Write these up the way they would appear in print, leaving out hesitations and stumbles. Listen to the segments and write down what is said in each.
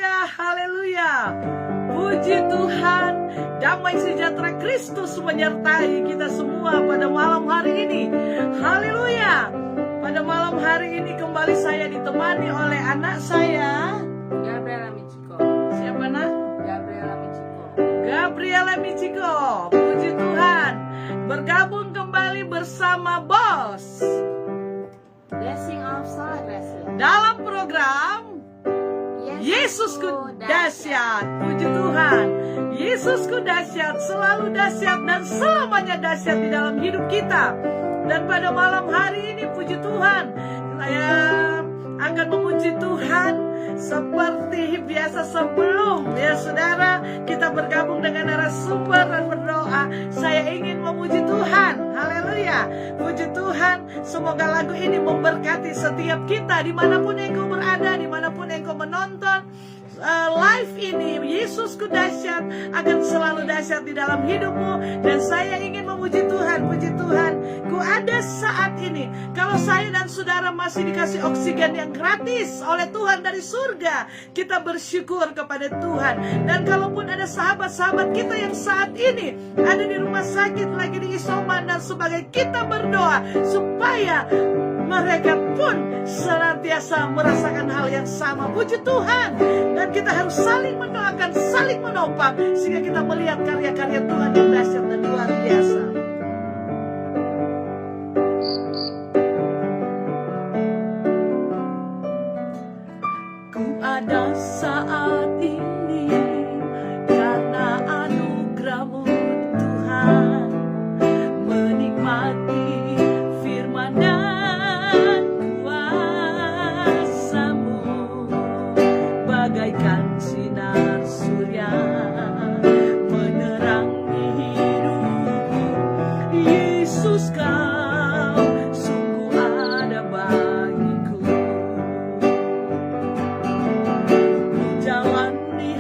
haleluya, haleluya. Puji Tuhan, damai sejahtera Kristus menyertai kita semua pada malam hari ini. Haleluya. Pada malam hari ini kembali saya ditemani oleh anak saya, Gabriela Michiko. Siapa nak? Gabriela Michiko. Gabriela Michiko. Puji Tuhan, bergabung kembali bersama Bos Blessing of Celebration. dalam program Yesusku dahsyat. Puji Tuhan, Yesusku dahsyat, selalu dahsyat dan selamanya dahsyat di dalam hidup kita. Dan pada malam hari ini puji Tuhan, saya akan memuji Tuhan seperti biasa sebelum ya saudara kita bergabung dengan narasumber dan berdoa. Saya ingin memuji Tuhan. Haleluya. Puji Tuhan, semoga lagu ini memberkati setiap kita dimanapun engkau berada, dimanapun engkau menonton live ini. Yesusku dahsyat akan selalu dahsyat di dalam hidupmu. Dan saya ingin memuji Tuhan. Puji Tuhan, ku ada saat ini. Kalau saya dan saudara masih dikasih oksigen yang gratis oleh Tuhan dari surga, kita bersyukur kepada Tuhan. Dan kalaupun ada sahabat-sahabat kita yang saat ini ada di rumah sakit, lagi di isoman dan sebagai kita berdoa supaya mereka pun senantiasa merasakan hal yang sama. Puji Tuhan. Dan kita harus saling mendoakan, saling menopang, sehingga kita melihat karya-karya Tuhan yang dahsyat dan luar biasa. Ku ada saat ini karena anugerah-Mu Tuhan, menikmati firman dan kuasa-Mu bagaikan sinar surya menerangi hidupku. Yesus, Kau sungguh ada bagiku. Ku jalani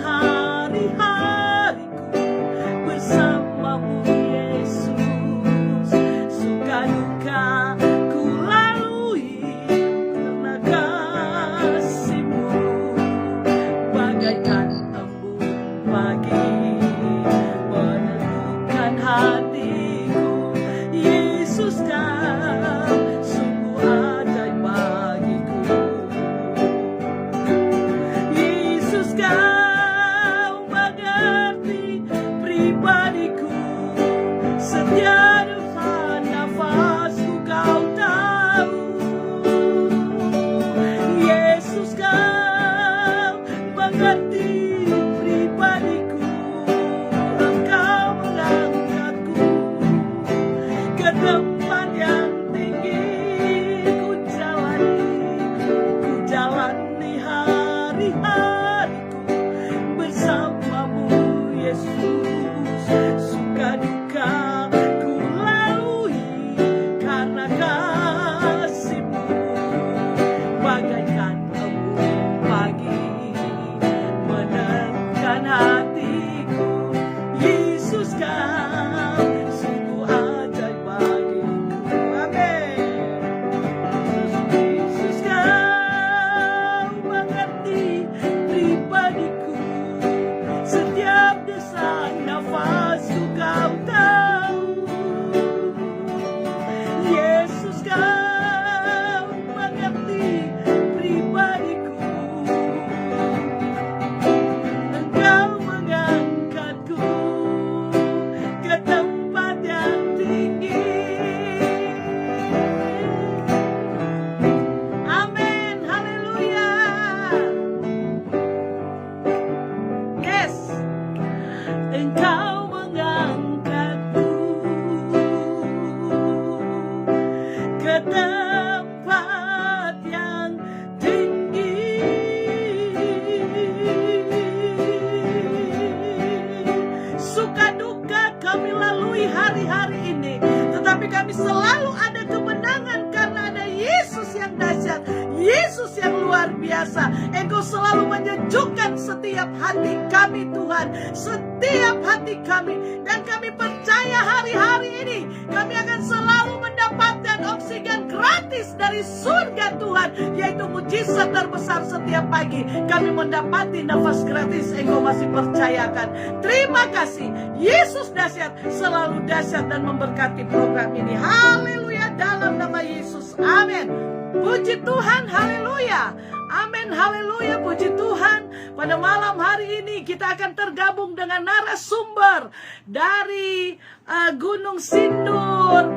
luar biasa. Engkau selalu menyejukkan setiap hati kami Tuhan, setiap hati kami. Dan kami percaya hari-hari ini kami akan selalu mendapatkan oksigen gratis dari surga Tuhan, yaitu mujizat terbesar setiap pagi. Kami mendapati nafas gratis, Engkau masih percayakan. Terima kasih, Yesus dahsyat, selalu dahsyat dan memberkati program ini. Haleluya, dalam nama Yesus, amin. Puji Tuhan, haleluya. Amin, haleluya, puji Tuhan. Pada malam hari ini kita akan tergabung dengan narasumber dari Gunung Sindur,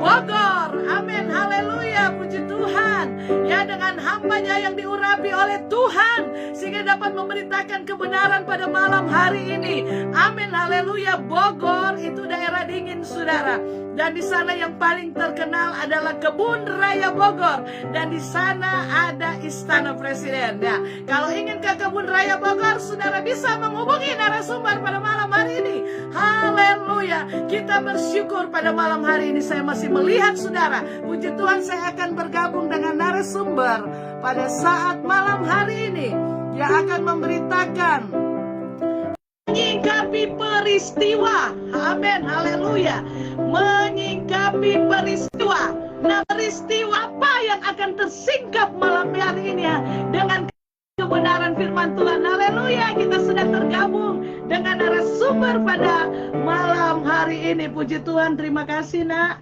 Bogor. Amin, haleluya, puji Tuhan. Ya, dengan hambanya yang diurapi oleh Tuhan, sehingga dapat memberitakan kebenaran pada malam hari ini. Amin, haleluya. Bogor itu daerah dingin, saudara. Dan di sana yang paling terkenal adalah Kebun Raya Bogor. Dan di sana ada Istana Presiden. Ya, kalau ingin ke Kebun Raya Bogor, saudara bisa menghubungi narasumber pada malam hari ini. Haleluya. Kita bersyukur pada malam hari ini saya masih melihat saudara. Puji Tuhan, saya akan bergabung dengan narasumber pada saat malam hari ini yang akan memberitakan menyingkapi peristiwa. Amin, haleluya. Menyingkapi peristiwa. Nah, peristiwa apa yang akan tersingkap malam hari ini ya, dengan kebenaran firman Tuhan. Haleluya, kita sudah tergabung dengan narasumber pada malam hari ini. Puji Tuhan, terima kasih nak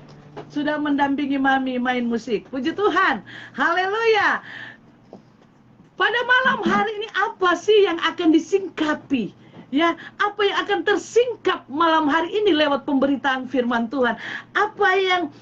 sudah mendampingi Mami main musik. Puji Tuhan, haleluya. Pada malam hari ini apa sih yang akan disingkapi? Ya, apa yang akan tersingkap malam hari ini lewat pemberitaan firman Tuhan? Apa yang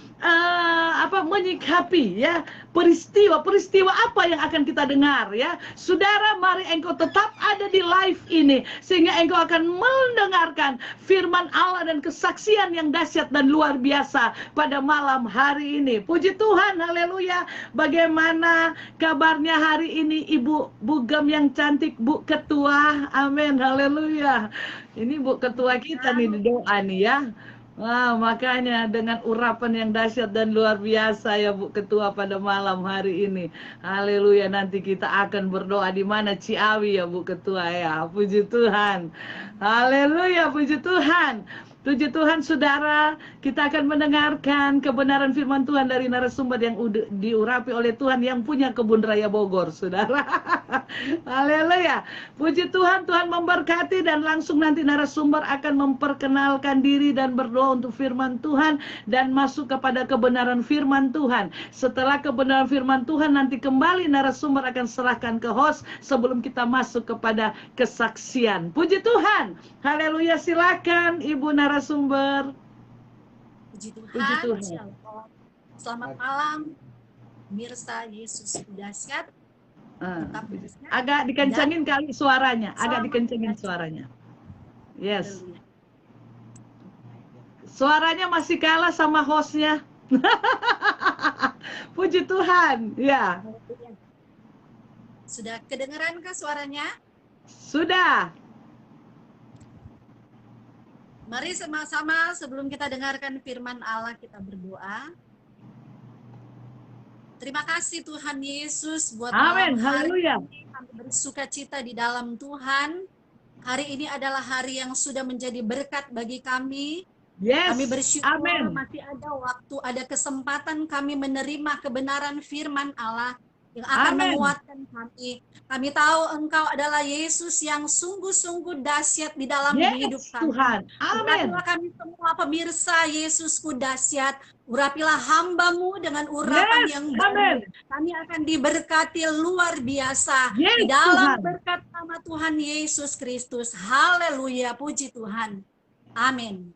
menyikapi ya peristiwa apa yang akan kita dengar ya. Saudara, mari engkau tetap ada di live ini sehingga engkau akan mendengarkan firman Allah dan kesaksian yang dahsyat dan luar biasa pada malam hari ini. Puji Tuhan, haleluya. Bagaimana kabarnya hari ini Ibu Bugam yang cantik, Bu Ketua? Amin, haleluya. Ini Bu Ketua kita nih di doa nih ya. Wah, makanya dengan urapan yang dahsyat dan luar biasa ya Bu Ketua pada malam hari ini. Haleluya, nanti kita akan berdoa di mana? Ciawi ya Bu Ketua ya. Puji Tuhan. Haleluya, puji Tuhan. Puji Tuhan saudara, kita akan mendengarkan kebenaran firman Tuhan dari narasumber yang diurapi oleh Tuhan yang punya Kebun Raya Bogor, saudara. Haleluya. Puji Tuhan, Tuhan memberkati dan langsung nanti narasumber akan memperkenalkan diri dan berdoa untuk firman Tuhan dan masuk kepada kebenaran firman Tuhan. Setelah kebenaran firman Tuhan nanti kembali narasumber akan serahkan ke host sebelum kita masuk kepada kesaksian. Puji Tuhan. Haleluya, silakan Ibu narasumber. Puji Tuhan. Puji Tuhan. Shalom. Selamat malam, pemirsa Yesus dahsyat. Agak dikencangin kali suaranya. Agak dikencangin suaranya. Yes. Suaranya masih kalah sama hostnya. Puji Tuhan. Ya. Sudah kedengeran kah suaranya? Sudah. Mari sama-sama sebelum kita dengarkan firman Allah kita berdoa. Terima kasih Tuhan Yesus buat Amin, malam hari haleluya. ini kami bersuka cita di dalam Tuhan. Hari ini adalah hari yang sudah menjadi berkat bagi kami. Yes. Kami bersyukur Amin. masih ada waktu, ada kesempatan kami menerima kebenaran firman Allah yang akan Amin. menguatkan kami. Kami tahu Engkau adalah Yesus yang sungguh-sungguh dahsyat di dalam hidup kami. Tuhan. Amin. Urapilah kami semua pemirsa Yesusku dahsyat. Urapilah hamba-Mu dengan urapan yang baru. Kami akan diberkati luar biasa di dalam Tuhan. berkat nama Tuhan Yesus Kristus. Haleluya, puji Tuhan. Amin.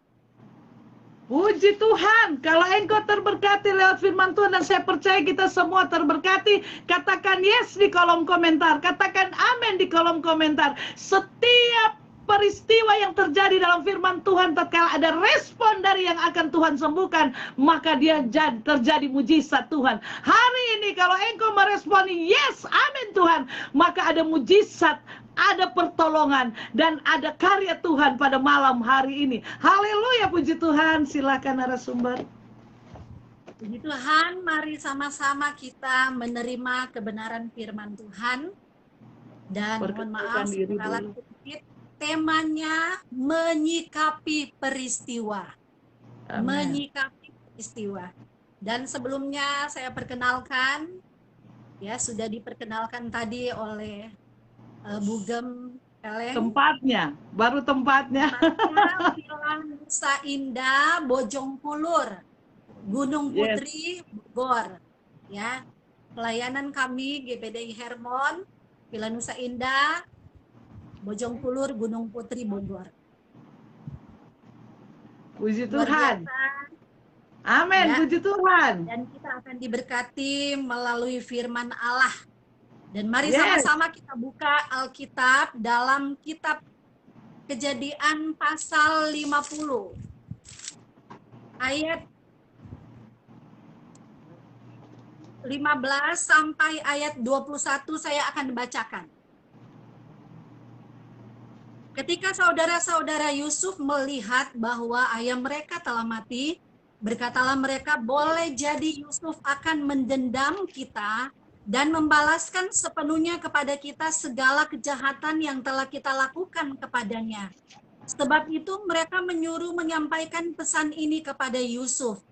Puji Tuhan, kalau engkau terberkati lewat firman Tuhan dan saya percaya kita semua terberkati, katakan yes di kolom komentar, katakan amin di kolom komentar. Setiap peristiwa yang terjadi dalam firman Tuhan, tatkala ada respon dari yang akan Tuhan sembuhkan, maka dia terjadi mujizat Tuhan. Hari ini kalau engkau meresponi yes, amin Tuhan, maka ada mujizat, ada pertolongan, dan ada karya Tuhan pada malam hari ini. Haleluya, puji Tuhan. Silakan narasumber. Puji Tuhan, mari sama-sama kita menerima kebenaran firman Tuhan. Dan mohon maaf, Perkenalkan diri salah dulu. sedikit. Temanya menyikapi peristiwa. Amin. Menyikapi peristiwa. Dan sebelumnya saya perkenalkan, ya sudah diperkenalkan tadi oleh Bugem Peleng. Tempatnya, baru tempatnya. Tempatnya Villa Nusa Indah, Bojongkulur, Gunung Putri, Bogor. Ya, pelayanan kami GPDI Hermon, Villa Nusa Indah, Bojongkulur, Gunung Putri, Bogor. Puji Luar Tuhan. biasa. Amin, Ya. puji Tuhan. Dan kita akan diberkati melalui firman Allah. Dan mari Yes. sama-sama kita buka Alkitab dalam kitab Kejadian pasal 50. Ayat 15 sampai ayat 21 saya akan bacakan. Ketika saudara-saudara Yusuf melihat bahwa ayah mereka telah mati, berkatalah mereka, boleh jadi Yusuf akan mendendam kita dan membalaskan sepenuhnya kepada kita segala kejahatan yang telah kita lakukan kepadanya. Sebab itu mereka menyuruh menyampaikan pesan ini kepada Yusuf.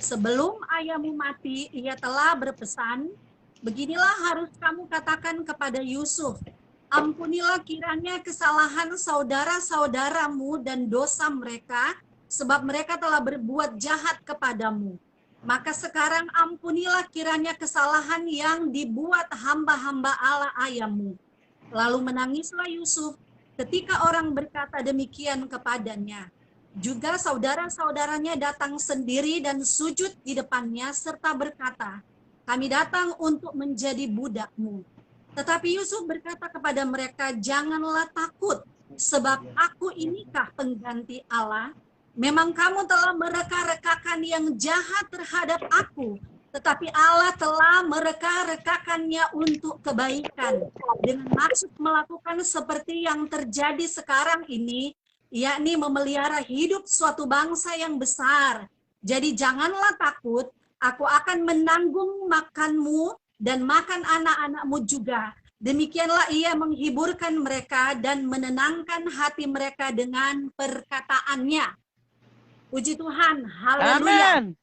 Sebelum ayahmu mati, ia telah berpesan, beginilah harus kamu katakan kepada Yusuf, ampunilah kiranya kesalahan saudara-saudaramu dan dosa mereka, sebab mereka telah berbuat jahat kepadamu. Maka sekarang ampunilah kiranya kesalahan yang dibuat hamba-hamba Allah ayahmu. Lalu menangislah Yusuf ketika orang berkata demikian kepadanya. Juga saudara-saudaranya datang sendiri dan sujud di depannya serta berkata, kami datang untuk menjadi budakmu. Tetapi Yusuf berkata kepada mereka, janganlah takut, sebab aku inikah pengganti Allah. Memang kamu telah mereka-rekakan yang jahat terhadap aku, tetapi Allah telah mereka-rekakannya untuk kebaikan, dengan maksud melakukan seperti yang terjadi sekarang ini, yakni memelihara hidup suatu bangsa yang besar. Jadi janganlah takut, aku akan menanggung makanmu dan makan anak-anakmu juga. Demikianlah ia menghiburkan mereka dan menenangkan hati mereka dengan perkataannya. Puji Tuhan, haleluya. Amin.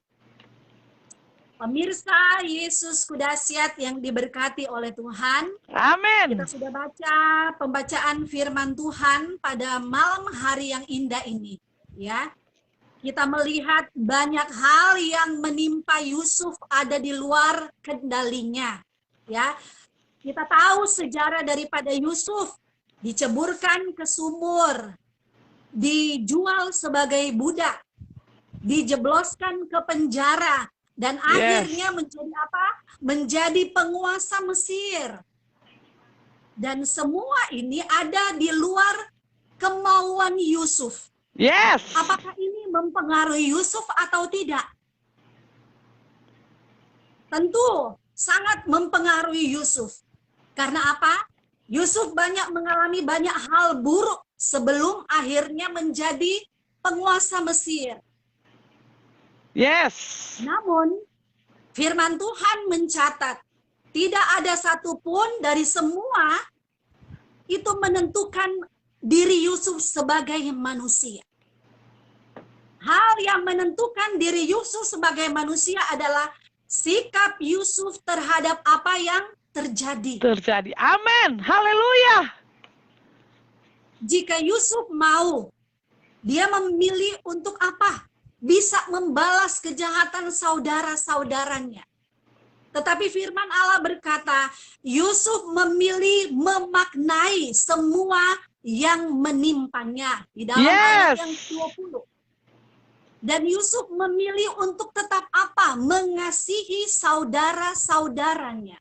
Pemirsa Yesus Kudahsyat yang diberkati oleh Tuhan, Amin. kita sudah baca pembacaan firman Tuhan pada malam hari yang indah ini, ya. Kita melihat banyak hal yang menimpa Yusuf ada di luar kendalinya, ya. Kita tahu sejarah daripada Yusuf, diceburkan ke sumur, dijual sebagai budak, dijebloskan ke penjara, dan akhirnya menjadi apa? Menjadi penguasa Mesir. Dan semua ini ada di luar kemauan Yusuf. Yes. Apakah ini mempengaruhi Yusuf atau tidak? Tentu sangat mempengaruhi Yusuf. Karena apa? Yusuf mengalami banyak hal buruk sebelum akhirnya menjadi penguasa Mesir. Yes. Namun, firman Tuhan mencatat, tidak ada satupun dari semua itu menentukan diri Yusuf sebagai manusia. Hal yang menentukan diri Yusuf sebagai manusia adalah sikap Yusuf terhadap apa yang terjadi. Amin. Haleluya. Jika Yusuf mau, dia memilih untuk apa? Bisa membalas kejahatan saudara-saudaranya. Tetapi firman Allah berkata, Yusuf memilih memaknai semua yang menimpanya. Di dalam ayat yang 20. Dan Yusuf memilih untuk tetap apa? Mengasihi saudara-saudaranya.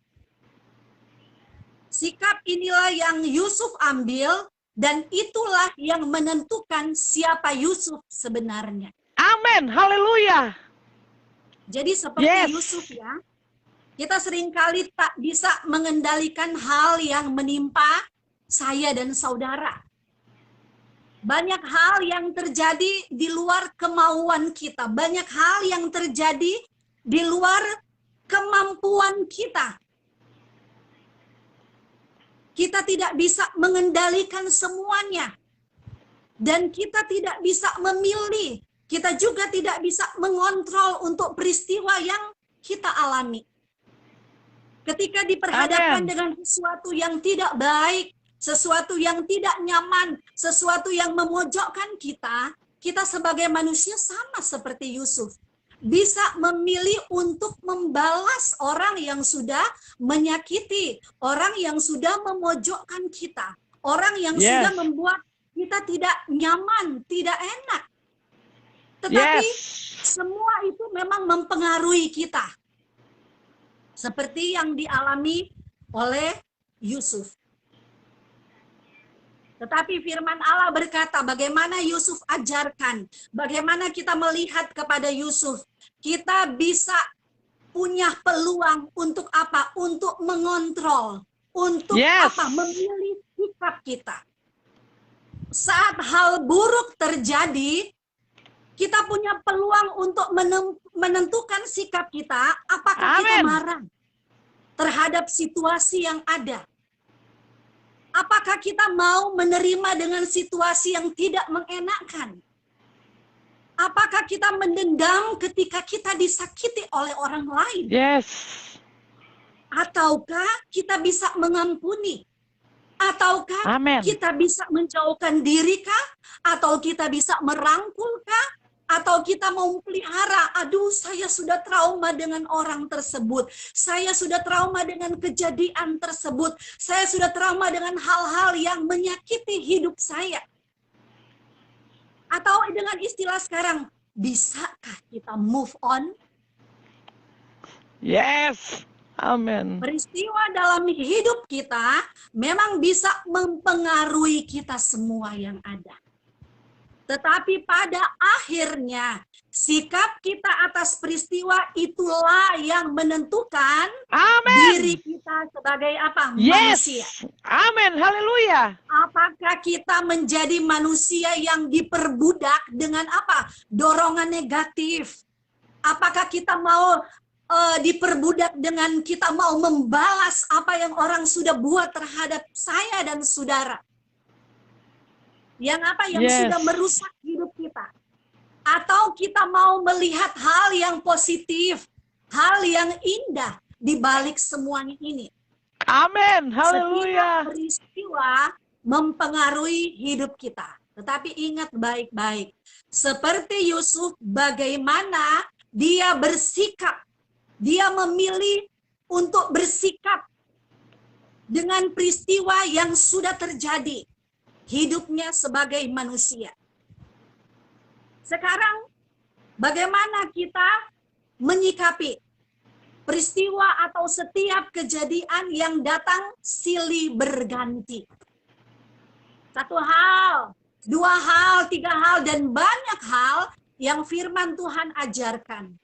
Sikap inilah yang Yusuf ambil, dan itulah yang menentukan siapa Yusuf sebenarnya. Amin. Haleluya. Jadi seperti Yusuf ya, kita seringkali tak bisa mengendalikan hal yang menimpa saya dan saudara. Banyak hal yang terjadi di luar kemauan kita. Banyak hal yang terjadi di luar kemampuan kita. Kita tidak bisa mengendalikan semuanya. Dan kita tidak bisa memilih. Kita juga tidak bisa mengontrol untuk peristiwa yang kita alami. Ketika diperhadapkan Amin. dengan sesuatu yang tidak baik, sesuatu yang tidak nyaman, sesuatu yang memojokkan kita, kita sebagai manusia sama seperti Yusuf. Bisa memilih untuk membalas orang yang sudah menyakiti, orang yang sudah memojokkan kita, orang yang Yes. sudah membuat kita tidak nyaman, tidak enak. Tetapi semua itu memang mempengaruhi kita. Seperti yang dialami oleh Yusuf. Tetapi firman Allah berkata, bagaimana Yusuf ajarkan, bagaimana kita melihat kepada Yusuf, kita bisa punya peluang untuk apa? Untuk mengontrol, untuk apa? Memilih sikap kita. Saat hal buruk terjadi, kita punya peluang untuk menentukan sikap kita, apakah kita marah terhadap situasi yang ada. Apakah kita mau menerima dengan situasi yang tidak mengenakan? Apakah kita mendendam ketika kita disakiti oleh orang lain? Yes. Ataukah kita bisa mengampuni? Ataukah kita bisa menjauhkan diri kah? Atau kita bisa merangkul kah? Atau kita mau pelihara, aduh saya sudah trauma dengan orang tersebut, saya sudah trauma dengan kejadian tersebut, saya sudah trauma dengan hal-hal yang menyakiti hidup saya. Atau dengan istilah sekarang, bisakah kita move on? Yes. Amin. Peristiwa dalam hidup kita memang bisa mempengaruhi kita semua yang ada. Tetapi pada akhirnya sikap kita atas peristiwa itulah yang menentukan diri kita sebagai apa? Manusia. Amin. Haleluya. Apakah kita menjadi manusia yang diperbudak dengan apa? Dorongan negatif. Apakah kita mau diperbudak dengan kita mau membalas apa yang orang sudah buat terhadap saya dan saudara? Yang apa? Yang sudah merusak hidup kita. Atau kita mau melihat hal yang positif, hal yang indah di balik semuanya ini. Amin. Haleluya. Setiap peristiwa mempengaruhi hidup kita. Tetapi ingat baik-baik, seperti Yusuf, bagaimana dia bersikap, dia memilih untuk bersikap dengan peristiwa yang sudah terjadi. Hidupnya sebagai manusia. Sekarang, bagaimana kita menyikapi peristiwa atau setiap kejadian yang datang silih berganti? Satu hal, dua hal, tiga hal, dan banyak hal yang firman Tuhan ajarkan.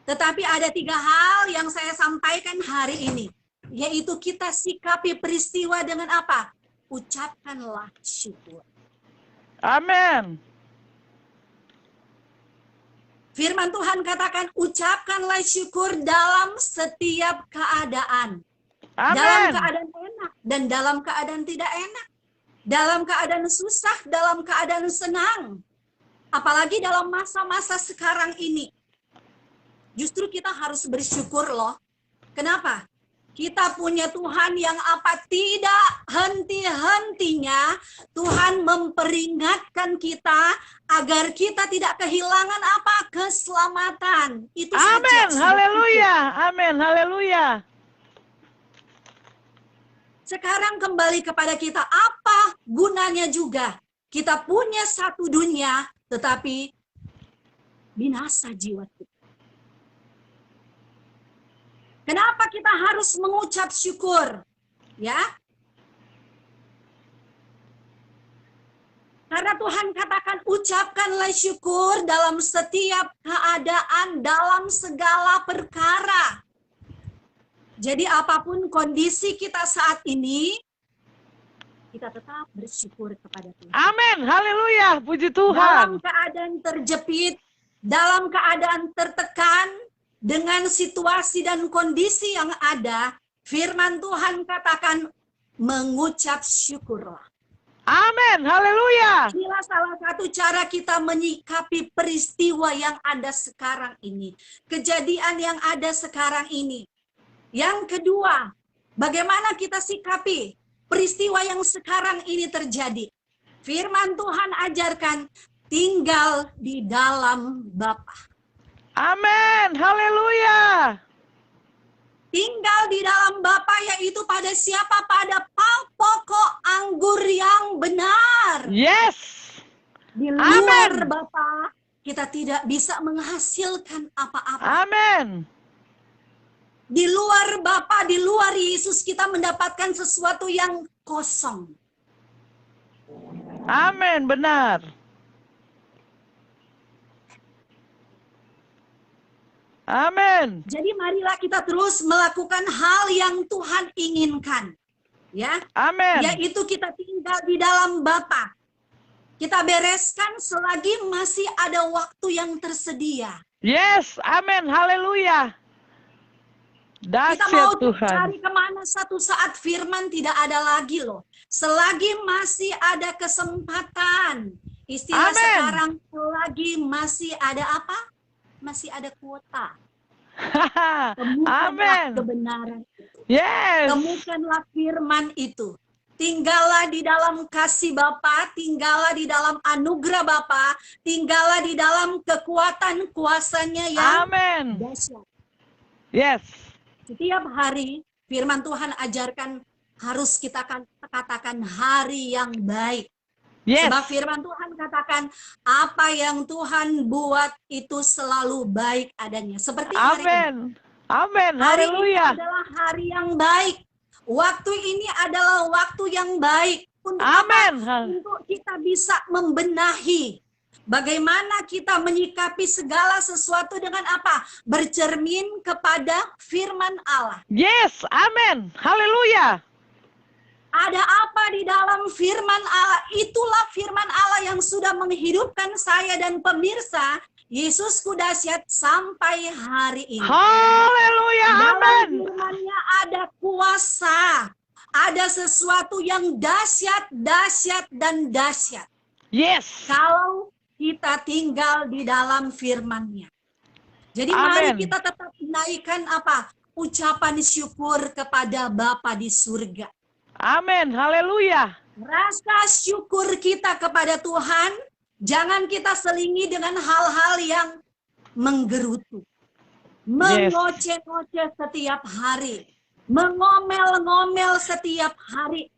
Tetapi ada tiga hal yang saya sampaikan hari ini, yaitu kita sikapi peristiwa dengan apa? Ucapkanlah syukur. Amin. Firman Tuhan katakan, ucapkanlah syukur dalam setiap keadaan. Amin. Dalam keadaan enak dan dalam keadaan tidak enak. Dalam keadaan susah, dalam keadaan senang. Apalagi dalam masa-masa sekarang ini. Justru kita harus bersyukur loh. Kenapa? Kita punya Tuhan yang apa? Tidak henti-hentinya Tuhan memperingatkan kita agar kita tidak kehilangan apa? Keselamatan. Itu saja. Amin. Haleluya. Amin. Haleluya. Sekarang kembali kepada kita, apa gunanya juga? Kita punya satu dunia, tetapi binasa jiwa kita. Kenapa kita harus mengucap syukur? Ya. Karena Tuhan katakan, ucapkanlah syukur dalam setiap keadaan, dalam segala perkara. Jadi apapun kondisi kita saat ini, kita tetap bersyukur kepada Tuhan. Amin. Haleluya. Puji Dalam Tuhan. keadaan terjepit, dalam keadaan tertekan, dengan situasi dan kondisi yang ada, firman Tuhan katakan mengucap syukurlah. Amin. Haleluya. Inilah salah satu cara kita menyikapi peristiwa yang ada sekarang ini. Kejadian yang ada sekarang ini. Yang kedua, bagaimana kita sikapi peristiwa yang sekarang ini terjadi? Firman Tuhan ajarkan tinggal di dalam Bapa. Amin. Haleluya. Tinggal di dalam Bapa yaitu pada siapa? Pada pokok anggur yang benar. Yes. Di luar Amin. Bapa kita tidak bisa menghasilkan apa-apa. Amin. Di luar Bapa, di luar Yesus kita mendapatkan sesuatu yang kosong. Amin. Benar. Amin. Jadi marilah kita terus melakukan hal yang Tuhan inginkan. Ya, Amin. yaitu kita tinggal di dalam Bapa. Kita bereskan selagi masih ada waktu yang tersedia. Yes. Amin. Haleluya. Kita mau Dahsyat Tuhan. cari kemana satu saat firman tidak ada lagi loh. Selagi masih ada kesempatan. Istilah Amin. sekarang selagi masih ada apa? Masih ada kuota. Temukanlah Amin. kebenaran. Yes. Temukanlah firman itu. Tinggallah di dalam kasih Bapa, tinggallah di dalam anugerah Bapa, tinggallah di dalam kekuatan kuasanya yang Amin. dahsyat. Yes. Setiap hari firman Tuhan ajarkan harus kita katakan hari yang baik. Yes. Sebab firman Tuhan katakan apa yang Tuhan buat itu selalu baik adanya. Seperti hari ini. Amin. Amin. Hari ini Haleluya. adalah hari yang baik. Waktu ini adalah waktu yang baik. Untuk Amin. apa? Untuk kita bisa membenahi. Bagaimana kita menyikapi segala sesuatu dengan apa? Bercermin kepada firman Allah. Yes. Amin. Haleluya. Ada apa di dalam firman Allah? Itulah firman Allah yang sudah menghidupkan saya dan pemirsa Yesusku dahsyat sampai hari ini. Haleluya. Dalam Amin. firman-Nya ada kuasa. Ada sesuatu yang dahsyat, dahsyat, dan dahsyat. Yes. Kalau kita tinggal di dalam firman-Nya. Jadi Amin. mari kita tetap naikkan apa? Ucapan syukur kepada Bapa di surga. Amin. Haleluya. Rasa syukur kita kepada Tuhan, jangan kita selingi dengan hal-hal yang menggerutu. Mengoceh-ngoceh setiap hari. Mengomel-ngomel setiap hari.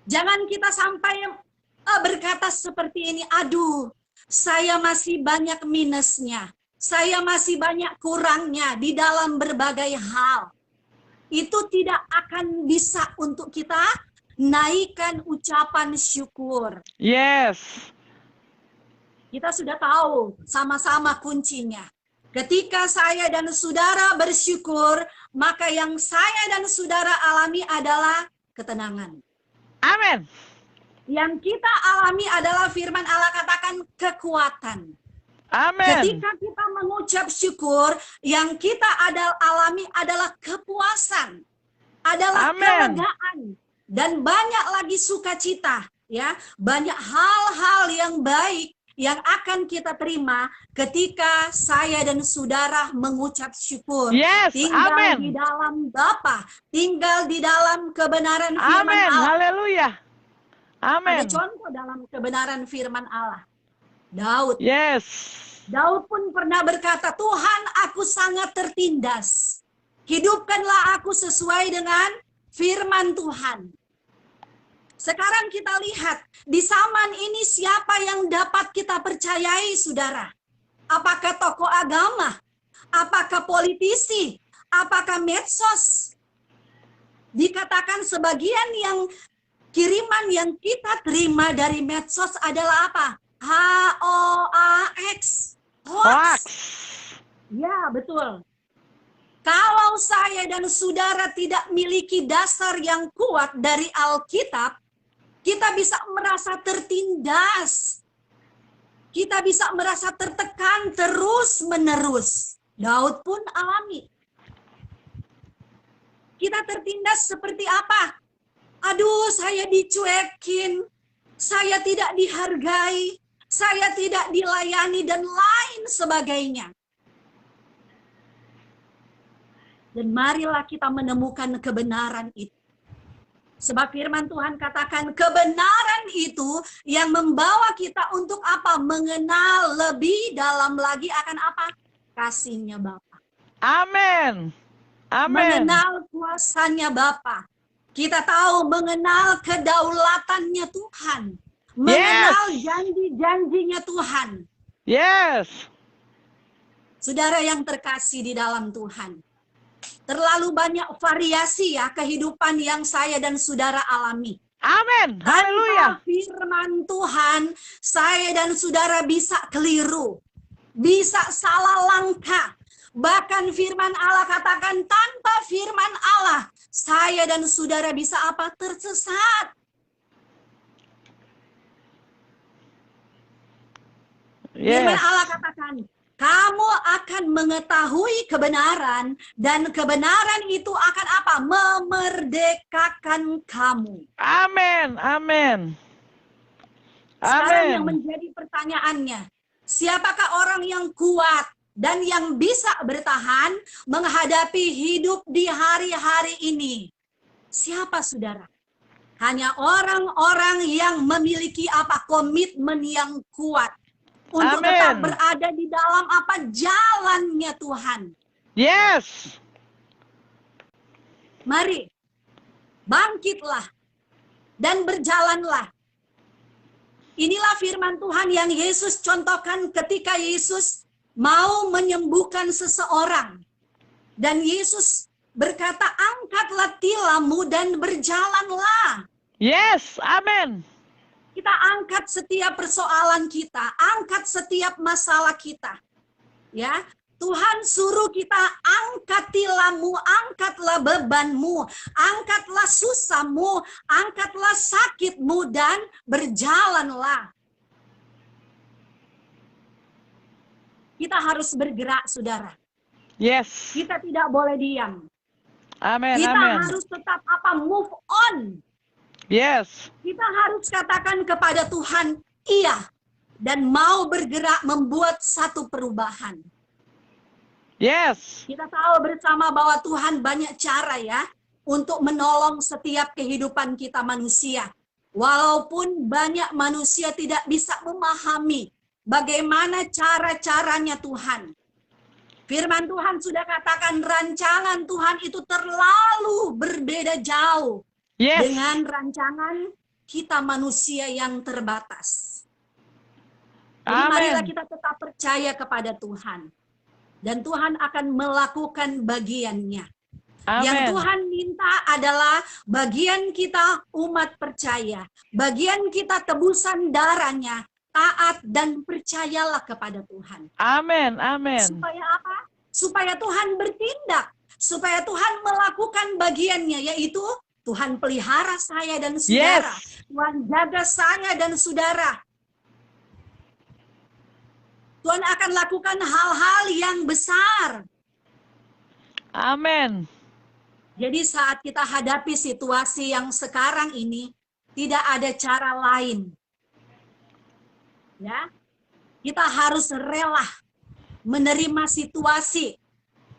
Jangan kita sampai berkata seperti ini, aduh, saya masih banyak minusnya. Saya masih banyak kurangnya di dalam berbagai hal. Itu tidak akan bisa untuk kita naikkan ucapan syukur. Yes. Kita sudah tahu sama-sama kuncinya. Ketika saya dan saudara bersyukur, maka yang saya dan saudara alami adalah ketenangan. Amin. Yang kita alami adalah firman Allah katakan kekuatan. Amin. Ketika kita mengucap syukur, yang kita alami adalah kepuasan, adalah Amin. kelegaan, dan banyak lagi sukacita, ya, banyak hal-hal yang baik yang akan kita terima ketika saya dan saudara mengucap syukur. Yes. Tinggal Amin. di dalam Bapa, tinggal di dalam kebenaran firman Amin. Allah. Haleluya. Amin. Ada contoh dalam kebenaran firman Allah. Daud. Yes. Daud pun pernah berkata, Tuhan aku sangat tertindas. Hidupkanlah aku sesuai dengan firman Tuhan. Sekarang kita lihat, di zaman ini siapa yang dapat kita percayai, saudara? Apakah tokoh agama? Apakah politisi? Apakah medsos? Dikatakan sebagian yang kiriman yang kita terima dari medsos adalah apa? H-O-A-X. Hoax. Ya, betul. Kalau saya dan saudara tidak memiliki dasar yang kuat dari Alkitab, kita bisa merasa tertindas. Kita bisa merasa tertekan terus-menerus. Daud pun alami. Kita tertindas seperti apa? Aduh, saya dicuekin, saya tidak dihargai, saya tidak dilayani, dan lain sebagainya. Dan marilah kita menemukan kebenaran itu. Sebab firman Tuhan katakan kebenaran itu yang membawa kita untuk apa? Mengenal lebih dalam lagi akan apa? Kasih-Nya Bapa. Amin. Amin. Mengenal kuasanya Bapa. Kita tahu mengenal kedaulatannya Tuhan. Mengenal janji-janjinya Tuhan. Yes. Saudara yang terkasih di dalam Tuhan. Terlalu banyak variasi ya kehidupan yang saya dan saudara alami. Amin. Haleluya. Tanpa firman Tuhan, saya dan saudara bisa keliru. Bisa salah langkah. Bahkan firman Allah katakan tanpa firman Allah, saya dan saudara bisa apa? Tersesat. Yes. Firman Allah katakan, kamu akan mengetahui kebenaran dan kebenaran itu akan apa? Memerdekakan kamu. Amin. Amin. Sekarang yang Amin. menjadi pertanyaannya, siapakah orang yang kuat dan yang bisa bertahan menghadapi hidup di hari-hari ini? Siapa saudara? Hanya orang-orang yang memiliki apa? Komitmen yang kuat. Untuk Amin. tetap berada di dalam apa? Jalannya Tuhan. Yes. Mari, bangkitlah dan berjalanlah. Inilah firman Tuhan yang Yesus contohkan ketika Yesus mau menyembuhkan seseorang. Dan Yesus berkata, angkatlah tilammu dan berjalanlah. Yes. Amin. Kita angkat setiap persoalan kita, angkat setiap masalah kita. Ya, Tuhan suruh kita angkat tilammu, angkatlah bebanmu, angkatlah susahmu, angkatlah sakitmu dan berjalanlah. Kita harus bergerak, saudara. Yes. Kita tidak boleh diam. Amin. Kita Amin. harus tetap apa? Move on. Yes. Kita harus katakan kepada Tuhan, iya. Dan mau bergerak membuat satu perubahan. Yes. Kita tahu bersama bahwa Tuhan banyak cara ya untuk menolong setiap kehidupan kita manusia. Walaupun banyak manusia tidak bisa memahami bagaimana cara-caranya Tuhan. Firman Tuhan sudah katakan rancangan Tuhan itu terlalu berbeda jauh Yes. dengan rancangan kita manusia yang terbatas. Jadi marilah Amin. kita tetap percaya kepada Tuhan. Dan Tuhan akan melakukan bagiannya. Yang Amin. Tuhan minta adalah bagian kita umat percaya. Bagian kita tebusan darahnya, taat dan percayalah kepada Tuhan. Amin. Amin. Supaya apa? Supaya Tuhan bertindak. Supaya Tuhan melakukan bagiannya, yaitu Tuhan pelihara saya dan saudara. Yes. Tuhan jaga saya dan saudara. Tuhan akan lakukan hal-hal yang besar. Amin. Jadi saat kita hadapi situasi yang sekarang ini, tidak ada cara lain. Ya, kita harus rela menerima situasi,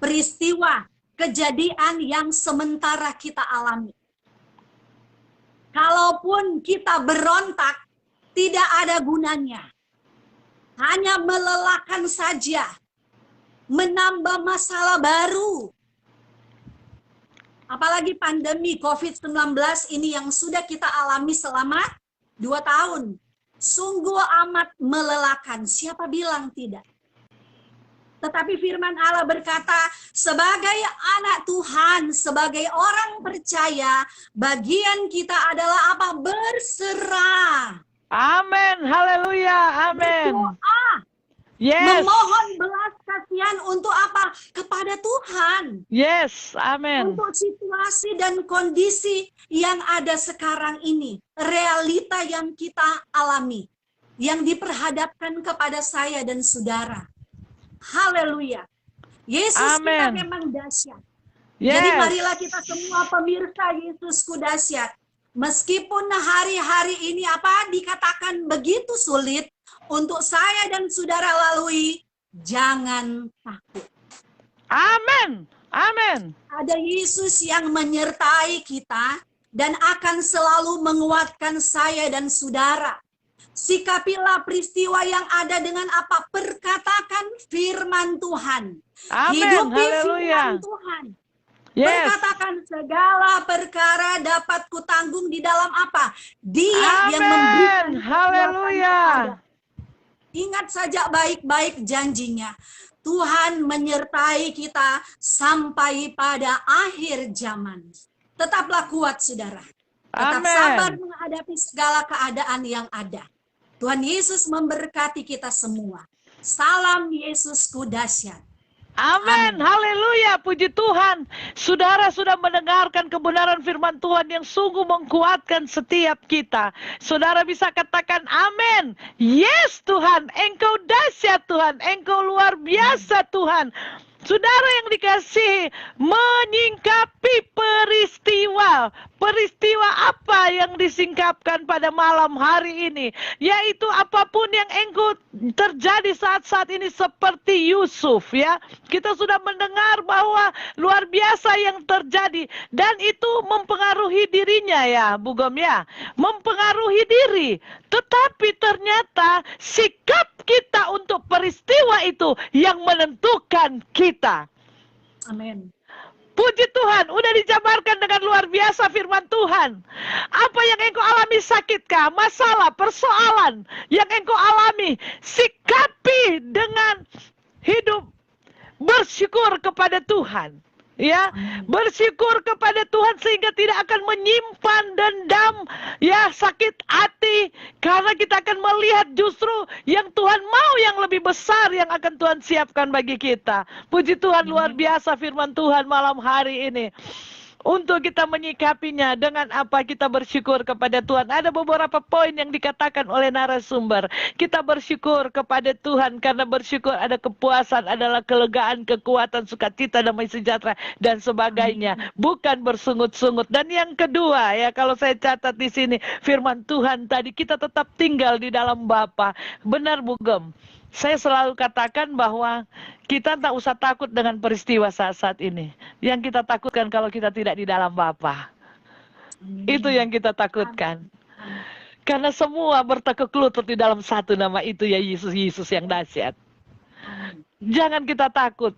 peristiwa, kejadian yang sementara kita alami. Kalaupun kita berontak, tidak ada gunanya. Hanya melelahkan saja. Menambah masalah baru. Apalagi pandemi COVID-19 ini yang sudah kita alami selama 2 tahun. Sungguh amat melelahkan. Siapa bilang tidak? Tetapi firman Allah berkata, sebagai anak Tuhan, sebagai orang percaya, bagian kita adalah apa? Berserah. Amin. Haleluya. Amin. Berdoa. Yes. Memohon belas kasihan untuk apa? Kepada Tuhan. Yes. Amin. Untuk situasi dan kondisi yang ada sekarang ini. Realita yang kita alami. yang diperhadapkan kepada saya dan saudara. Haleluya. Yesus kita Amen. memang dahsyat. Jadi Yes. marilah kita semua pemirsa Yesusku dahsyat. Meskipun hari-hari ini dikatakan begitu sulit untuk saya dan saudara lalui, jangan takut. Amen. Amen. Ada Yesus yang menyertai kita dan akan selalu menguatkan saya dan saudara. Sikapilah peristiwa yang ada dengan apa? Perkatakan firman Tuhan. Amen. Hidupi Haleluya. firman Tuhan. Yes. Berkatakan segala perkara dapat kutanggung di dalam apa? Dia yang memberikan Amen. kekuatan Haleluya. kepada. Ingat saja baik-baik janjinya. Tuhan menyertai kita sampai pada akhir zaman. Tetaplah kuat, saudara. Tetap Amen. sabar menghadapi segala keadaan yang ada. Tuhan Yesus memberkati kita semua. Salam Yesusku dahsyat. Amin. Haleluya. Puji Tuhan. Saudara sudah mendengarkan kebenaran firman Tuhan yang sungguh menguatkan setiap kita. Saudara bisa katakan amin. Yes Tuhan. Engkau dahsyat Tuhan. Engkau luar biasa Tuhan. Saudara yang dikasihi, menyingkapi peristiwa. Peristiwa apa yang disingkapkan pada malam hari ini? Yaitu apapun yang engkau terjadi saat-saat ini seperti Yusuf ya. Kita sudah mendengar bahwa luar biasa yang terjadi. Dan itu mempengaruhi dirinya ya Bu Gom ya. Mempengaruhi diri. Tetapi ternyata sikap kita untuk peristiwa itu yang menentukan kita. Amin. Puji Tuhan, udah dijabarkan dengan luar biasa firman Tuhan. Apa yang engkau alami sakitkah? Masalah, persoalan yang engkau alami, sikapi dengan hidup bersyukur kepada Tuhan. Ya, bersyukur kepada Tuhan sehingga tidak akan menyimpan dendam, ya sakit hati, karena kita akan melihat justru yang Tuhan mau yang lebih besar yang akan Tuhan siapkan bagi kita. Puji Tuhan, luar biasa firman Tuhan malam hari ini. Untuk kita menyikapinya dengan apa kita bersyukur kepada Tuhan. Ada beberapa poin yang dikatakan oleh narasumber. Kita bersyukur kepada Tuhan karena bersyukur ada kepuasan, adalah kelegaan, kekuatan, sukacita, damai sejahtera dan sebagainya. Bukan bersungut-sungut. Dan yang kedua ya, kalau saya catat di sini firman Tuhan tadi, kita tetap tinggal di dalam Bapa. Benar Bu Gem. Saya selalu katakan bahwa kita tak usah takut dengan peristiwa saat-saat ini. Yang kita takutkan kalau kita tidak di dalam Bapa. Itu yang kita takutkan. Karena semua bertekuk lutut di dalam satu nama itu, ya Yesus, Yesus yang dahsyat. Jangan kita takut.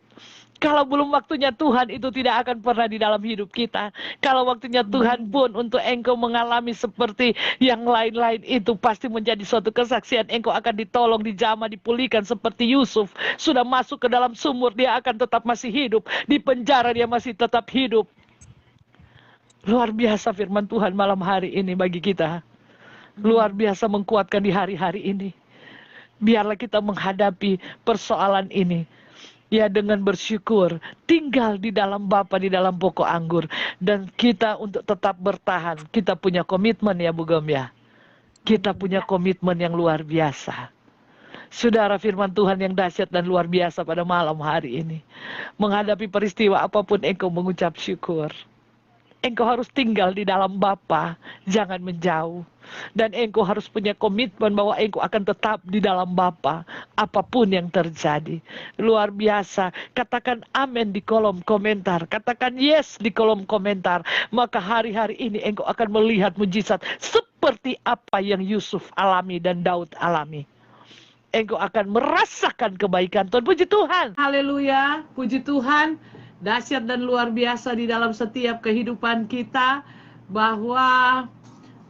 Kalau belum waktunya Tuhan, itu tidak akan pernah di dalam hidup kita. Kalau waktunya Tuhan pun untuk engkau mengalami seperti yang lain-lain, itu pasti menjadi suatu kesaksian. Engkau akan ditolong, dijamah, dipulihkan seperti Yusuf. Sudah masuk ke dalam sumur, dia akan tetap masih hidup. Di penjara dia masih tetap hidup. Luar biasa firman Tuhan malam hari ini bagi kita. Luar biasa menguatkan di hari-hari ini. Biarlah kita menghadapi persoalan ini. Ya, dengan bersyukur, tinggal di dalam Bapa, di dalam pokok anggur. Dan kita untuk tetap bertahan, kita punya komitmen ya Bu Gem ya. Kita punya komitmen yang luar biasa. Saudara, firman Tuhan yang dahsyat dan luar biasa pada malam hari ini. Menghadapi peristiwa apapun engkau mengucap syukur. Engkau harus tinggal di dalam Bapa, jangan menjauh. Dan engkau harus punya komitmen bahwa engkau akan tetap di dalam Bapa, apapun yang terjadi. Luar biasa. Katakan amin di kolom komentar. Katakan yes di kolom komentar. Maka hari-hari ini engkau akan melihat mujizat seperti apa yang Yusuf alami dan Daud alami. Engkau akan merasakan kebaikan Tuhan. Puji Tuhan. Haleluya. Puji Tuhan. Dahsyat dan luar biasa di dalam setiap kehidupan kita, bahwa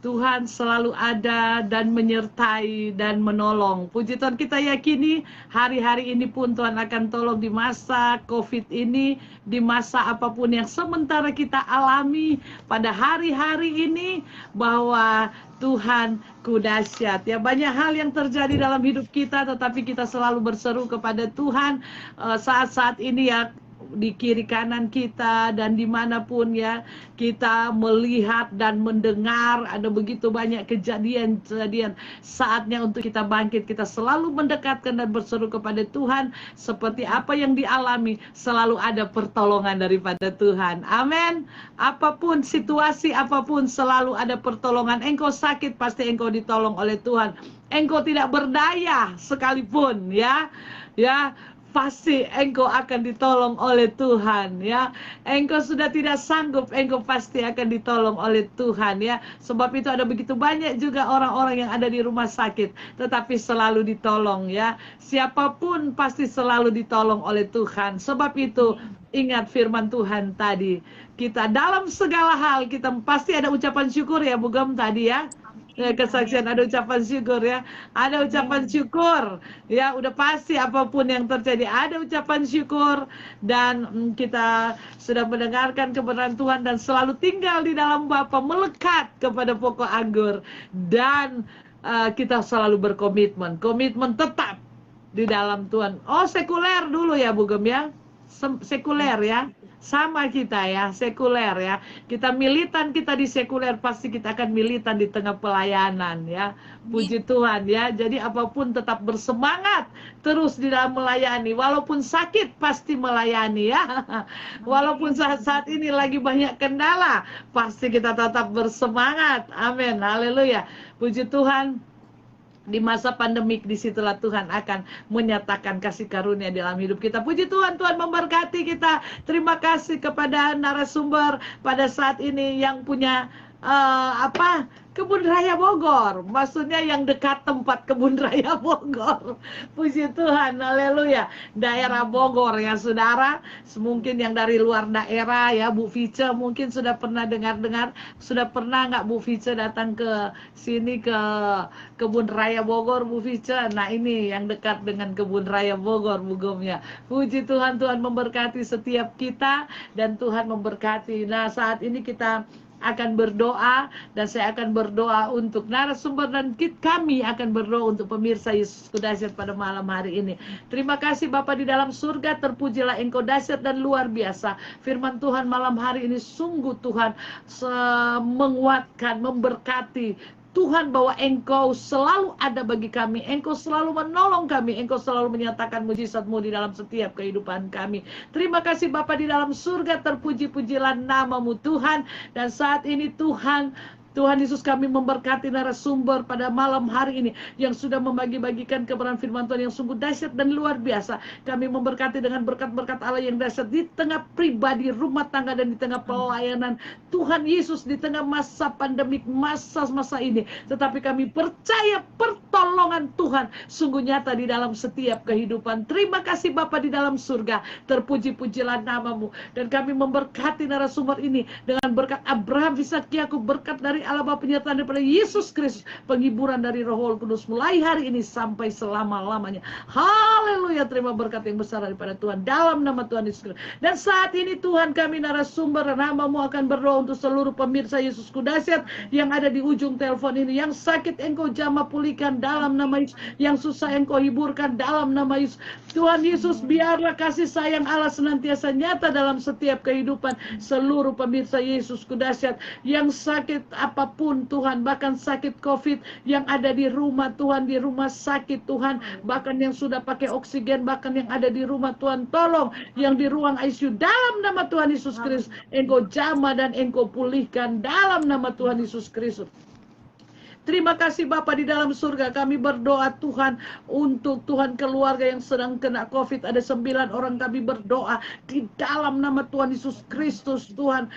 Tuhan selalu ada dan menyertai dan menolong. Puji Tuhan, kita yakini hari-hari ini pun Tuhan akan tolong di masa COVID ini, di masa apapun yang sementara kita alami pada hari-hari ini, bahwa Tuhan ku dahsyat. Ya, banyak hal yang terjadi dalam hidup kita, tetapi kita selalu berseru kepada Tuhan saat-saat ini ya. di kiri kanan kita dan dimanapun ya kita melihat dan mendengar ada begitu banyak kejadian-kejadian. Saatnya untuk kita bangkit, kita selalu mendekatkan dan berseru kepada Tuhan. Seperti apa yang dialami, selalu ada pertolongan daripada Tuhan. Amin. Apapun situasi, apapun selalu ada pertolongan. Engkau sakit, pasti engkau ditolong oleh Tuhan. Engkau tidak berdaya sekalipun ya pasti engkau akan ditolong oleh Tuhan ya. Engkau sudah tidak sanggup, engkau pasti akan ditolong oleh Tuhan ya. Sebab itu ada begitu banyak juga orang-orang yang ada di rumah sakit tetapi selalu ditolong ya. Siapapun pasti selalu ditolong oleh Tuhan. Sebab itu ingat firman Tuhan tadi, kita dalam segala hal kita pasti ada ucapan syukur ya Bu Gem tadi ya. Kesaksian ada ucapan syukur ya, ada ucapan syukur ya, udah pasti apapun yang terjadi ada ucapan syukur. Dan kita sudah mendengarkan kebenaran Tuhan dan selalu tinggal di dalam Bapa, melekat kepada pokok anggur, dan kita selalu berkomitmen tetap di dalam Tuhan. Oh, sekuler dulu ya Bu Gem ya, sekuler ya, sama kita ya, sekuler ya. Kita militan, kita di sekuler, pasti kita akan militan di tengah pelayanan ya. Puji Tuhan ya. Jadi apapun tetap bersemangat terus di dalam melayani. Walaupun sakit pasti melayani ya. Walaupun saat ini lagi banyak kendala, pasti kita tetap bersemangat. Amin. Haleluya. Puji Tuhan. Di masa pandemik, disitulah Tuhan akan menyatakan kasih karunia dalam hidup kita. Puji Tuhan, Tuhan memberkati kita. Terima kasih kepada narasumber pada saat ini yang punya Kebun Raya Bogor, maksudnya yang dekat tempat Kebun Raya Bogor. Puji Tuhan, haleluya. Daerah Bogor ya saudara, mungkin yang dari luar daerah ya, Bu Vice mungkin sudah pernah dengar-dengar. Sudah pernah nggak Bu Vice datang ke sini ke Kebun Raya Bogor Bu Vice? Nah ini yang dekat dengan Kebun Raya Bogor Bu Gem ya. Puji Tuhan, Tuhan memberkati setiap kita dan Tuhan memberkati. Nah saat ini kita akan berdoa, dan saya akan berdoa untuk narasumber dan kami akan berdoa untuk pemirsa Yesusku Dahsyat pada malam hari ini. Terima kasih Bapa di dalam surga, terpujilah Engkau dahsyat dan luar biasa. Firman Tuhan malam hari ini sungguh Tuhan menguatkan, memberkati. Tuhan, bahwa Engkau selalu ada bagi kami, Engkau selalu menolong kami, Engkau selalu menyatakan mujizat-Mu di dalam setiap kehidupan kami. Terima kasih Bapa di dalam surga, terpuji-pujilah nama-Mu Tuhan. Dan saat ini Tuhan Yesus, kami memberkati narasumber pada malam hari ini yang sudah membagi-bagikan kebenaran firman Tuhan yang sungguh dahsyat dan luar biasa. Kami memberkati dengan berkat-berkat Allah yang dahsyat di tengah pribadi, rumah tangga, dan di tengah pelayanan Tuhan Yesus di tengah masa pandemik, masa-masa ini. Tetapi kami percaya pertolongan Tuhan sungguh nyata di dalam setiap kehidupan. Terima kasih Bapa di dalam surga, terpuji-pujilah nama-Mu. Dan kami memberkati narasumber ini dengan berkat Abraham, Ishak, Yakub, berkat dari Allah Bapa, penyertaan daripada Yesus Kristus, penghiburan dari Roh Kudus mulai hari ini sampai selama-lamanya. Haleluya, terima berkat yang besar daripada Tuhan dalam nama Tuhan Yesus Kristus. Dan saat ini Tuhan, kami narasumber nama-Mu akan berdoa untuk seluruh pemirsa Yesusku Dahsyat yang ada di ujung telepon ini. Yang sakit Engkau jamah pulihkan dalam nama Yesus, yang susah Engkau hiburkan dalam nama Yesus. Tuhan Yesus, biarlah kasih sayang Allah senantiasa nyata dalam setiap kehidupan seluruh pemirsa Yesusku Dahsyat yang sakit apapun Tuhan, bahkan sakit COVID yang ada di rumah Tuhan, di rumah sakit Tuhan, bahkan yang sudah pakai oksigen, bahkan yang ada di rumah Tuhan, tolong yang di ruang ICU dalam nama Tuhan Yesus Kristus, Engkau jamah dan Engkau pulihkan dalam nama Tuhan Yesus Kristus. Terima kasih Bapa di dalam surga, kami berdoa Tuhan untuk Tuhan keluarga yang sedang kena COVID. Ada 9 orang, kami berdoa di dalam nama Tuhan Yesus Kristus. Tuhan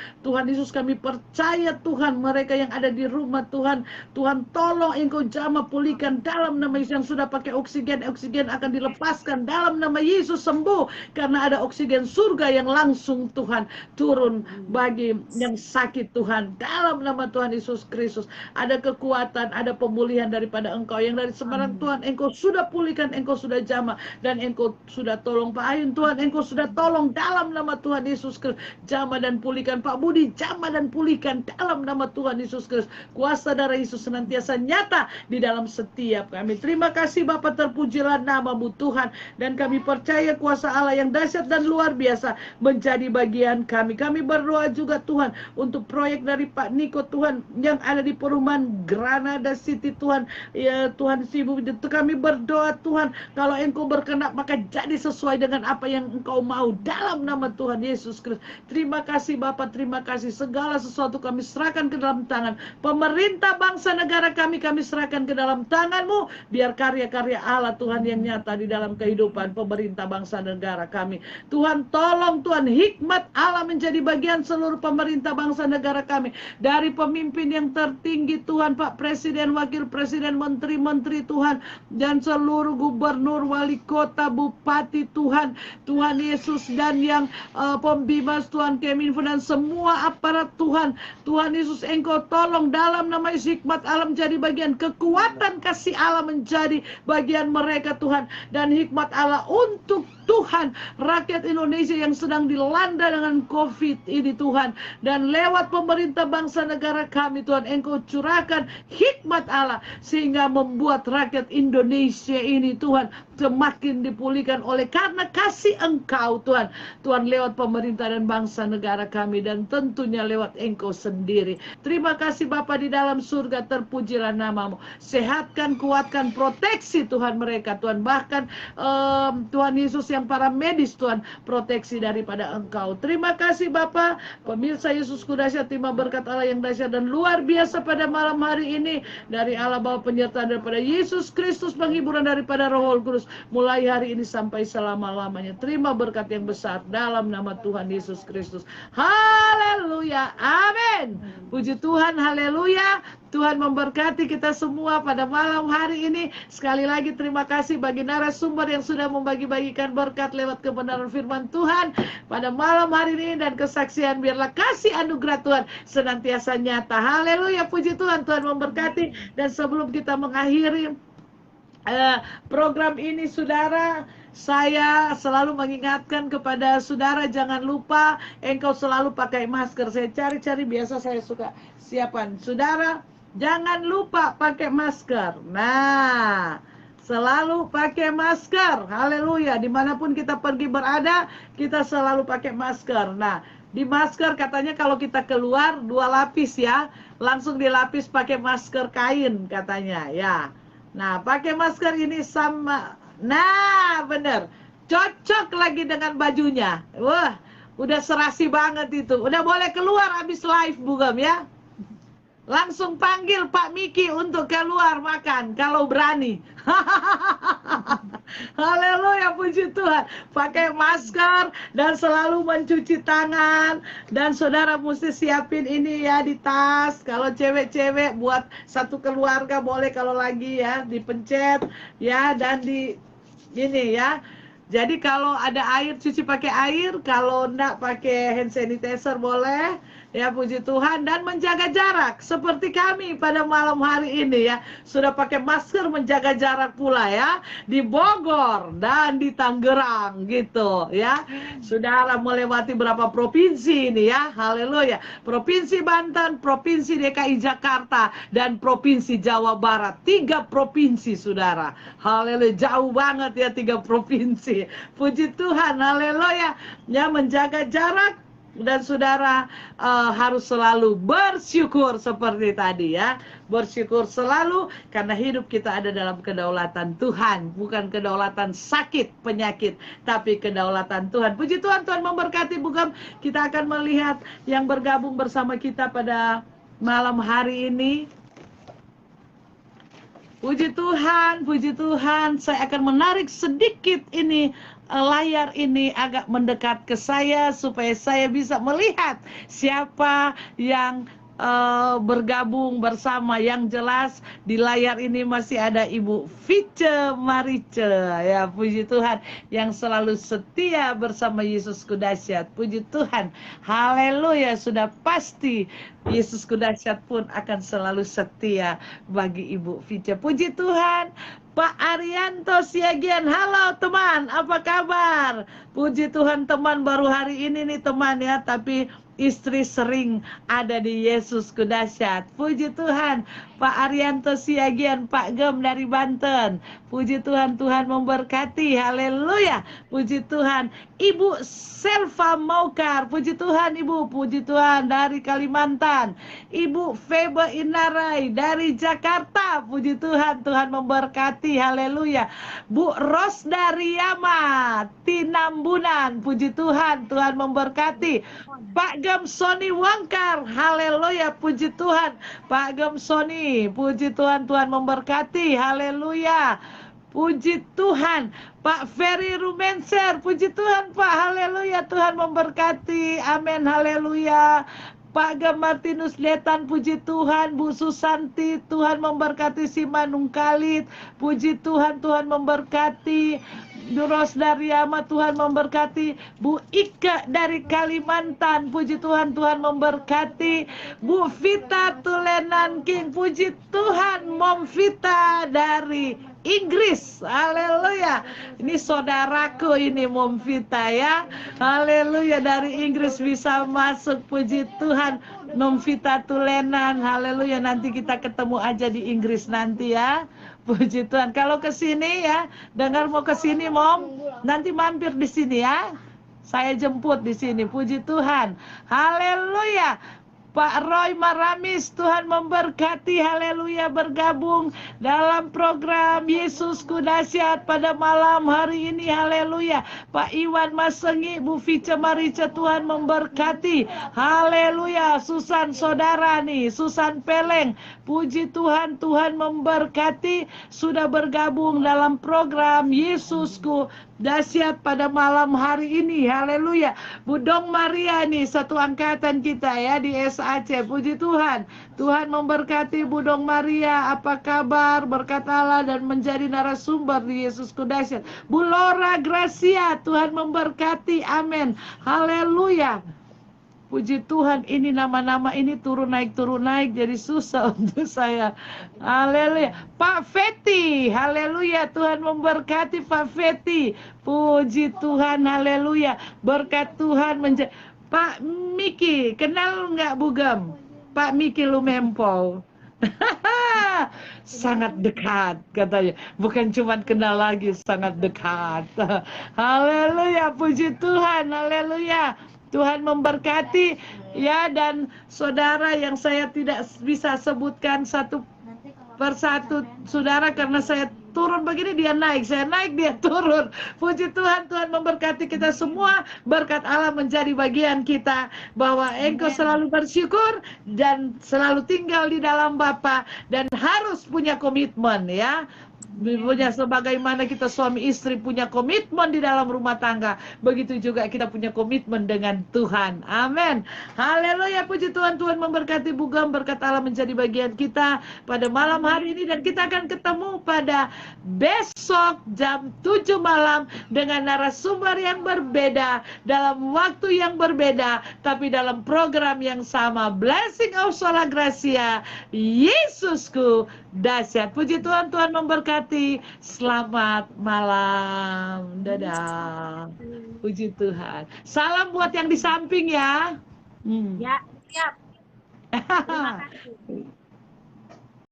Yesus, kami percaya Tuhan mereka yang ada di rumah Tuhan, Tuhan tolong Engkau jamah pulihkan dalam nama Yesus. Yang sudah pakai oksigen akan dilepaskan dalam nama Yesus, sembuh karena ada oksigen surga yang langsung Tuhan turun bagi yang sakit Tuhan dalam nama Tuhan Yesus Kristus. Ada kekuatan kekuatan, ada pemulihan daripada Engkau. Yang dari sebarang Tuhan, Engkau sudah pulihkan, Engkau sudah jamah, dan Engkau sudah tolong Pak Ayun Tuhan, Engkau sudah tolong dalam nama Tuhan Yesus Kristus. Jamah dan pulihkan Pak Budi, jamah dan pulihkan dalam nama Tuhan Yesus Kristus. Kuasa darah Yesus senantiasa nyata di dalam setiap kami. Terima kasih Bapa, terpujilah nama-Mu Tuhan, dan kami percaya kuasa Allah yang dahsyat dan luar biasa menjadi bagian kami. Kami berdoa juga Tuhan untuk proyek dari Pak Niko Tuhan yang ada di perumahan Granada City Tuhan. Ya Tuhan, sibuk itu kami berdoa Tuhan, kalau Engkau berkenan maka jadi sesuai dengan apa yang Engkau mau dalam nama Tuhan Yesus Kristus. Terima kasih Bapa, terima kasih. Segala sesuatu kami serahkan ke dalam tangan pemerintah bangsa negara kami serahkan ke dalam tangan-Mu. Biar karya-karya Allah Tuhan yang nyata di dalam kehidupan pemerintah bangsa negara kami. Tuhan tolong Tuhan, hikmat Allah menjadi bagian seluruh pemerintah bangsa negara kami. Dari pemimpin yang tertinggi Tuhan, Pak Presiden, Wakil Presiden, Menteri-Menteri Tuhan, dan seluruh gubernur, wali kota, bupati Tuhan, Tuhan Yesus, dan yang pembimas Tuhan, Keminfo, dan semua aparat Tuhan. Tuhan Yesus, Engkau tolong dalam nama Yesus, hikmat Allah menjadi bagian, kekuatan kasih Allah menjadi bagian mereka Tuhan, dan hikmat Allah untuk Tuhan rakyat Indonesia yang sedang dilanda dengan COVID ini Tuhan, dan lewat pemerintah bangsa negara kami Tuhan, Engkau curahkan hikmat Allah sehingga membuat rakyat Indonesia ini Tuhan semakin dipulihkan oleh karena kasih Engkau Tuhan. Tuhan, lewat pemerintah dan bangsa negara kami, dan tentunya lewat Engkau sendiri. Terima kasih Bapa di dalam surga, terpujilah nama-Mu. Sehatkan, kuatkan, proteksi Tuhan mereka Tuhan, bahkan Tuhan Yesus yang para medis Tuhan, proteksi daripada Engkau. Terima kasih Bapa. Pemirsa Yesus Kudahsyat, terima berkat Allah yang dahsyat dan luar biasa pada malam hari ini dari Allah Bapa, penyertaan daripada Yesus Kristus, penghiburan daripada Roh Kudus, mulai hari ini sampai selama-lamanya. Terima berkat yang besar dalam nama Tuhan Yesus Kristus. Haleluya, amin. Puji Tuhan, haleluya. Tuhan memberkati kita semua pada malam hari ini. Sekali lagi terima kasih bagi narasumber yang sudah membagi-bagikan berkat lewat kebenaran firman Tuhan pada malam hari ini, dan kesaksian biarlah kasih anugerah Tuhan senantiasa nyata. Haleluya, puji Tuhan. Tuhan memberkati. Dan sebelum kita mengakhiri program ini saudara, saya selalu mengingatkan kepada saudara, jangan lupa engkau selalu pakai masker. Saya cari-cari, biasa saya suka siapkan. Saudara, jangan lupa pakai masker. Nah, selalu pakai masker. Haleluya. Dimanapun kita pergi berada, kita selalu pakai masker. Nah, di masker katanya kalau kita keluar 2 lapis ya, langsung dilapis pakai masker kain katanya ya. Nah, pakai masker ini sama. Nah, bener. Cocok lagi dengan bajunya. Wah, udah serasi banget itu. Udah boleh keluar habis live Bugam ya. Langsung panggil Pak Miki untuk keluar makan kalau berani. Haleluya, puji Tuhan. Pakai masker dan selalu mencuci tangan. Dan saudara mesti siapin ini ya di tas. Kalau cewek-cewek buat satu keluarga boleh, kalau lagi ya dipencet ya, dan di ini ya. Jadi kalau ada air, cuci pakai air. Kalau enggak pakai hand sanitizer boleh. Ya, puji Tuhan. Dan menjaga jarak seperti kami pada malam hari ini ya, sudah pakai masker, menjaga jarak pula ya, di Bogor dan di Tangerang gitu ya. Saudara melewati berapa provinsi ini ya. Haleluya. Provinsi Banten, Provinsi DKI Jakarta, dan Provinsi Jawa Barat. 3 provinsi saudara. Haleluya, jauh banget ya 3 provinsi. Puji Tuhan, haleluya. Ya, menjaga jarak. Dan saudara harus selalu bersyukur seperti tadi ya. Bersyukur selalu karena hidup kita ada dalam kedaulatan Tuhan. Bukan kedaulatan sakit, penyakit, tapi kedaulatan Tuhan. Puji Tuhan, Tuhan memberkati Bugam. Kita akan melihat yang bergabung bersama kita pada malam hari ini. Puji Tuhan, puji Tuhan. Saya akan menarik sedikit ini layar ini agak mendekat ke saya supaya saya bisa melihat siapa yang bergabung bersama. Yang jelas di layar ini masih ada Ibu Vice Marice, ya puji Tuhan, yang selalu setia bersama Yesusku Dahsyat. Puji Tuhan, haleluya. Sudah pasti Yesusku Dahsyat pun akan selalu setia bagi Ibu Vice. Puji Tuhan. Pak Arianto Siagian, halo teman, apa kabar? Puji Tuhan, teman baru hari ini nih teman ya, tapi istri sering ada di Yesusku Dahsyat. Puji Tuhan. Pak Arianto Siagian, Pak Gem dari Banten. Puji Tuhan, Tuhan memberkati. Haleluya. Puji Tuhan. Ibu Selva Maukar, puji Tuhan Ibu. Puji Tuhan dari Kalimantan. Ibu Febe Inarai dari Jakarta. Puji Tuhan, Tuhan memberkati. Haleluya. Bu Rosdari Yama Tinambunan, puji Tuhan, Tuhan memberkati. Pak Gem Sony Wangkar, haleluya, puji Tuhan. Pak Gem Sony, puji Tuhan, Tuhan memberkati. Haleluya. Puji Tuhan. Pak Ferry Rumenser, puji Tuhan Pak, haleluya, Tuhan memberkati. Amin, haleluya. Pak Gem Martinus Letan, puji Tuhan. Bu Susanti, Tuhan memberkati. Si Manung Kalit, puji Tuhan, Tuhan memberkati. Duros dari Yama, Tuhan memberkati. Bu Ika dari Kalimantan, puji Tuhan, Tuhan memberkati. Bu Vita Tulenan King, puji Tuhan. Mom Vita dari Inggris, haleluya. Ini saudaraku ini Mom Vita ya, haleluya, dari Inggris bisa masuk, puji Tuhan. Mom Vita Tulenan, haleluya. Nanti kita ketemu aja di Inggris nanti ya. Puji Tuhan. Kalau ke sini ya, dengar mau ke sini Mom, nanti mampir di sini ya. Saya jemput di sini. Puji Tuhan. Haleluya. Pak Roy Maramis, Tuhan memberkati, haleluya, bergabung dalam program Yesusku Dahsyat pada malam hari ini, haleluya. Pak Iwan Masengi, Bu Vice Marice, Tuhan memberkati, haleluya. Susan saudara nih, Susan Peleng, puji Tuhan, Tuhan memberkati, sudah bergabung dalam program Yesusku Dahsyat pada malam hari ini, haleluya. Budong Maria nih, satu angkatan kita ya di SAC, puji Tuhan. Tuhan memberkati Budong Maria, apa kabar, berkat Allah dan menjadi narasumber di Yesusku Dahsyat. Bu Laura Gracia, Tuhan memberkati, amin, haleluya. Puji Tuhan, ini nama-nama ini turun naik jadi susah untuk saya. Haleluya. Pak Feti, haleluya, Tuhan memberkati Pak Feti. Puji Tuhan, haleluya. Berkat Tuhan Pak Miki, kenal nggak Bu Gem? Pak Miki Lumempol. Sangat dekat katanya, bukan cuma kenal lagi, sangat dekat. Haleluya, puji Tuhan, haleluya. Tuhan memberkati ya, dan saudara yang saya tidak bisa sebutkan satu persatu saudara, karena saya turun begini dia naik, saya naik dia turun. Puji Tuhan, Tuhan memberkati kita semua. Berkat Allah menjadi bagian kita, bahwa engkau selalu bersyukur dan selalu tinggal di dalam Bapa, dan harus punya komitmen ya. Punya, sebagaimana kita suami istri punya komitmen di dalam rumah tangga, begitu juga kita punya komitmen dengan Tuhan. Amin. Haleluya, puji Tuhan. Tuhan memberkati Bu Gem, berkat Allah menjadi bagian kita pada malam hari ini, dan kita akan ketemu pada besok jam 7 malam dengan narasumber yang berbeda, dalam waktu yang berbeda, tapi dalam program yang sama. Blessing of Sola Gracia, Yesusku Dahsyat. Puji Tuhan, Tuhan memberkati. Selamat malam. Dadah. Puji Tuhan. Salam buat yang di samping ya. Ya, siap. Terima kasih.